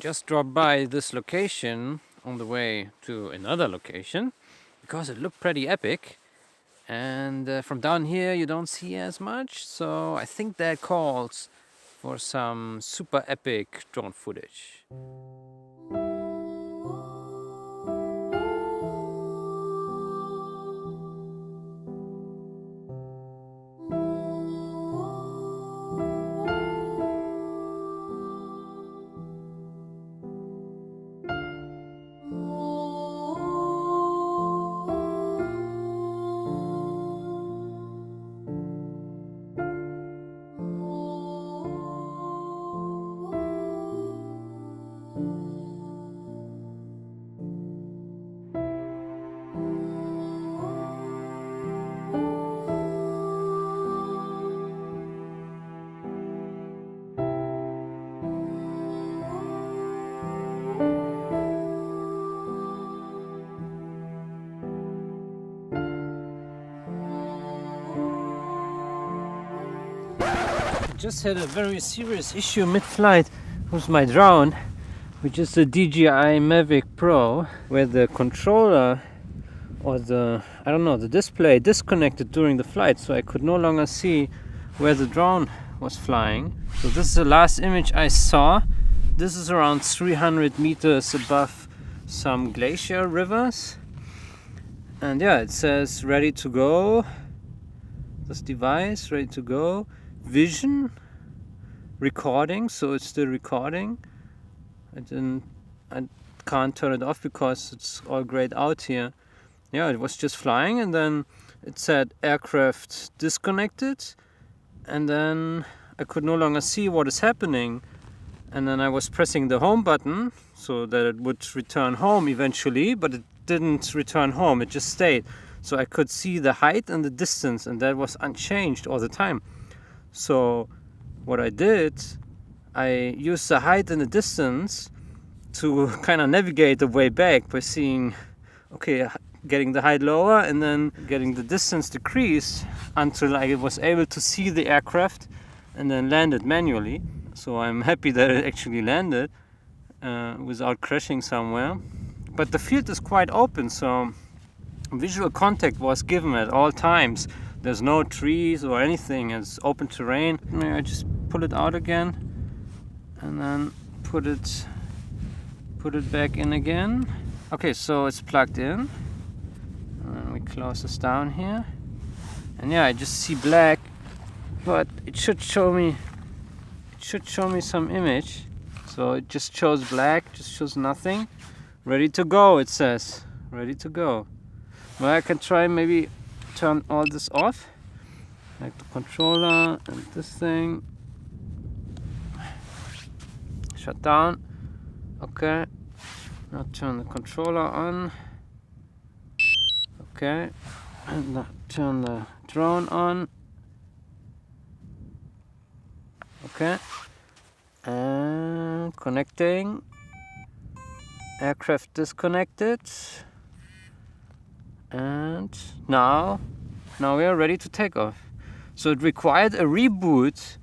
Just dropped by this location on the way to another location because it looked pretty epic, and from down here you don't see as much, so I think that calls for some super epic drone footage. Just had a very serious issue mid-flight with my drone, which is the DJI Mavic Pro, where the controller or the display disconnected during the flight, so I could no longer see where the drone was flying. So this is the last image I saw. This is around 300 meters above some glacial rivers, and yeah, it says ready to go. This device ready to go. Vision recording, so it's still recording. I can't turn it off because it's all grayed out here. Yeah, it was just flying, and then it said aircraft disconnected, and then I could no longer see what is happening, and then I was pressing the home button so that it would return home eventually, but it didn't return home, it just stayed. So I could see the height and the distance, and that was unchanged all the time. So what I did, I used the height and the distance to kind of navigate the way back by seeing, okay, getting the height lower and then getting the distance decrease until I was able to see the aircraft, and then landed manually. So I'm happy that it actually landed without crashing somewhere. But the field is quite open, so visual contact was given at all times. There's no trees or anything, it's open terrain. I just pull it out again and then put it back in again. Okay, so it's plugged in. And then we close this down here. And yeah, I just see black, but it should show me some image. So it just shows black, just shows nothing. Ready to go, it says. Ready to go. Well, I can try maybe turn all this off, like the controller and this thing. Shut down. Okay. Now turn the controller on. Okay. And now turn the drone on. Okay. And connecting. Aircraft disconnected. And now we are ready to take off. So it required a reboot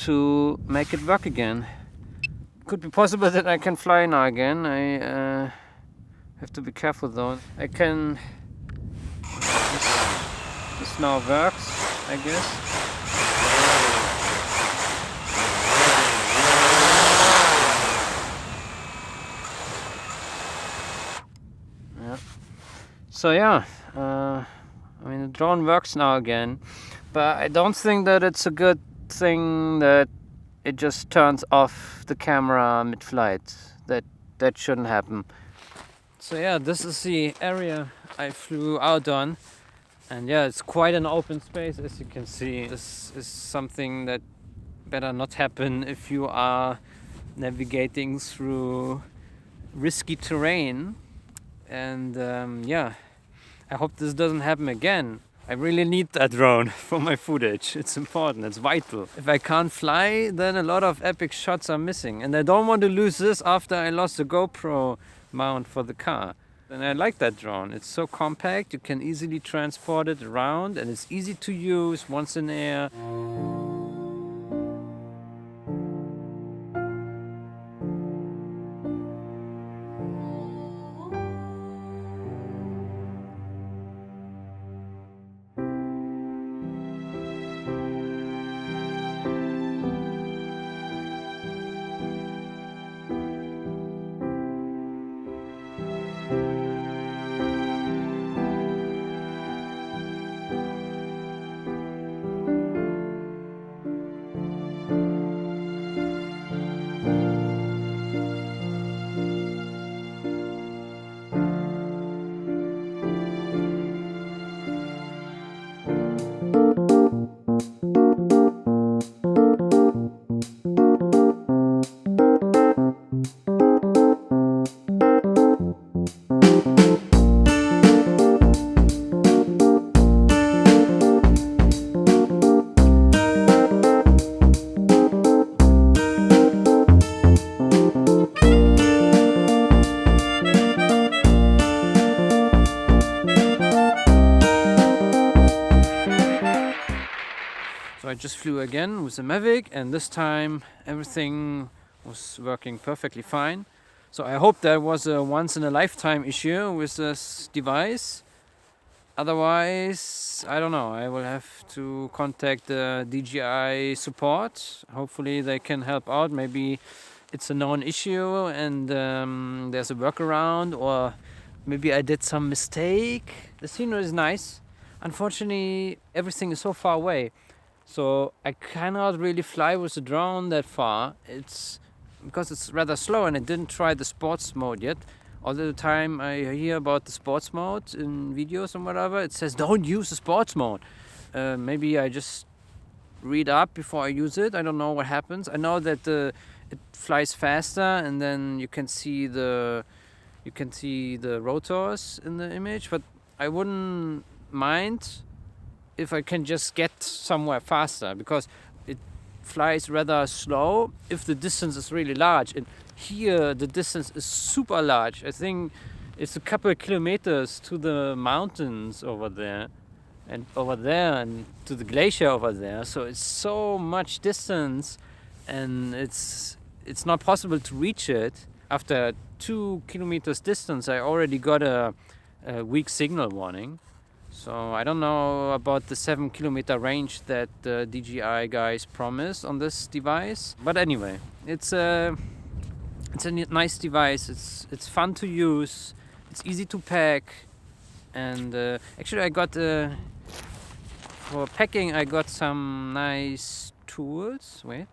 to make it work again. Could be possible that I can fly now again. I have to be careful though. I can. This now works, I guess. So yeah, I mean the drone works now again, but I don't think that it's a good thing that it just turns off the camera mid-flight. That shouldn't happen. So yeah, this is the area I flew out on, and yeah, it's quite an open space, as you can see. This is something that better not happen if you are navigating through risky terrain. And yeah, I hope this doesn't happen again. I really need that drone for my footage. It's important, it's vital. If I can't fly, then a lot of epic shots are missing. And I don't want to lose this after I lost the GoPro mount for the car. And I like that drone. It's so compact, you can easily transport it around, and it's easy to use once in the air. just flew again with the Mavic, and this time everything was working perfectly fine. So I hope that was a once in a lifetime issue with this device. Otherwise, I don't know, I will have to contact the DJI support. Hopefully they can help out. Maybe it's a known issue and there's a workaround, or maybe I did some mistake. The scenery is nice. Unfortunately, everything is so far away, so I cannot really fly with the drone that far. It's because it's rather slow, and I didn't try the sports mode yet. All the time I hear about the sports mode in videos and whatever, it says don't use the sports mode. Maybe I just read up before I use it. I don't know what happens. I know that it flies faster, and then you can see the rotors in the image, but I wouldn't mind if I can just get somewhere faster, because it flies rather slow if the distance is really large, and here the distance is super large. I think it's a couple of kilometers to the mountains over there and to the glacier over there, so it's so much distance, and it's not possible to reach it. After 2 kilometers distance I already got a weak signal warning. So I don't know about the 7 kilometer range that the DJI guys promise on this device. But anyway, it's a nice device. It's fun to use. It's easy to pack. And actually I got for packing I got some nice tools. Wait,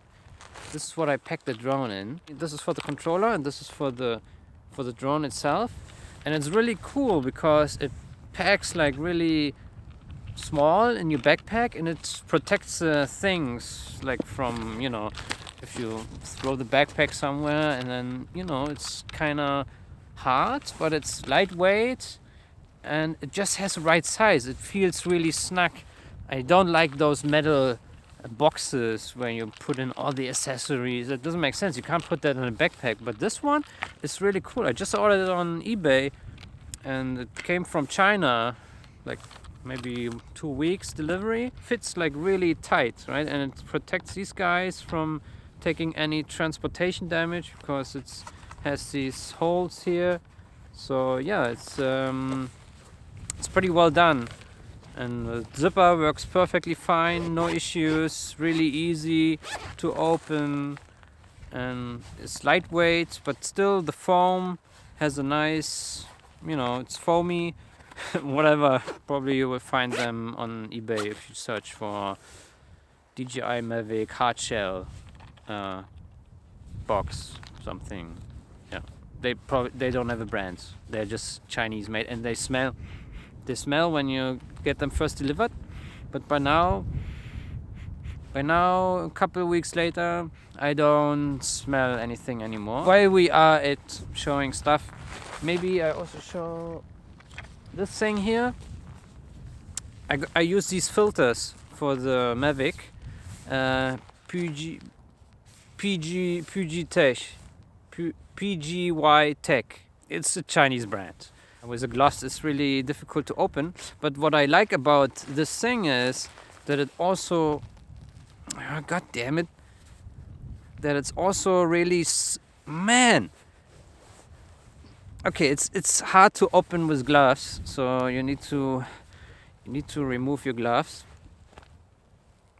this is what I packed the drone in. This is for the controller, and this is for the drone itself. And it's really cool because it packs like really small in your backpack, and it protects things like from, you know, if you throw the backpack somewhere, and then, you know, it's kind of hard, but it's lightweight, and it just has the right size. It feels really snug. I don't like those metal boxes where you put in all the accessories. It doesn't make sense. You can't put that in a backpack, but this one is really cool. I just ordered it on eBay, and it came from China, like maybe 2 weeks delivery. Fits like really tight, right? And it protects these guys from taking any transportation damage, because it has these holes here. So yeah, it's pretty well done. And the zipper works perfectly fine, no issues, really easy to open, and it's lightweight, but still the foam has a nice, you know, it's foamy. Whatever, probably you will find them on eBay if you search for DJI Mavic hard shell box something. Yeah, they don't have a brand. They're just Chinese made, and they smell when you get them first delivered. But by now, a couple of weeks later, I don't smell anything anymore. While we are at showing stuff, maybe I also show this thing here. I use these filters for the Mavic, PGY Tech. It's a Chinese brand. With a gloss, it's really difficult to open. But what I like about this thing is that it also, God damn it, that it's also really, man. Okay, it's hard to open with gloves, so you need to remove your gloves.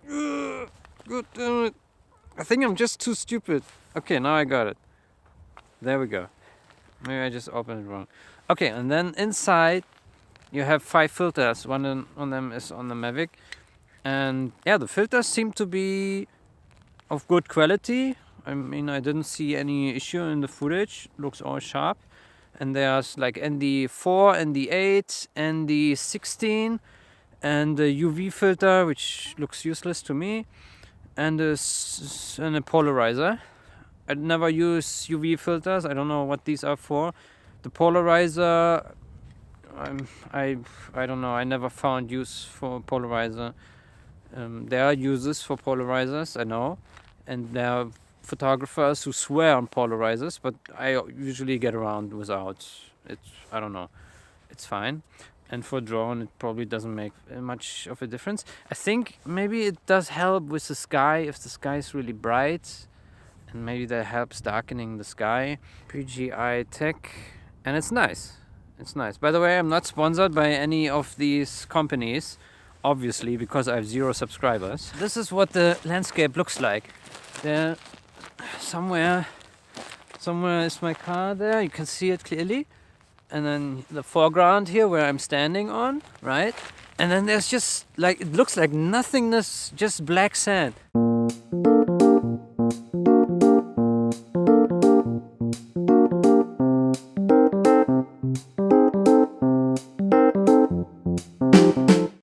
God damn it! I think I'm just too stupid. Okay, now I got it. There we go. Maybe I just opened it wrong. Okay, and then inside you have 5 filters. One of them is on the Mavic, and yeah, the filters seem to be of good quality. I mean, I didn't see any issue in the footage. Looks all sharp. And there's like ND4, ND8, ND16, and the UV filter, which looks useless to me, and a polarizer. I never use UV filters. I don't know what these are for. The polarizer, I don't know. I never found use for polarizer. There are uses for polarizers, I know, and there are photographers who swear on polarizers, but I usually get around without it. I don't know. It's fine. and for drone it probably doesn't make much of a difference. I think maybe it does help with the sky if the sky is really bright, and maybe that helps darkening the sky. DJI Tech, and it's nice. It's nice. By the way, I'm not sponsored by any of these companies, obviously, because I have 0 subscribers. This is what the landscape looks like. There, somewhere is my car there. You can see it clearly. And then the foreground here where I'm standing on, right? And then there's just like, it looks like nothingness, just black sand.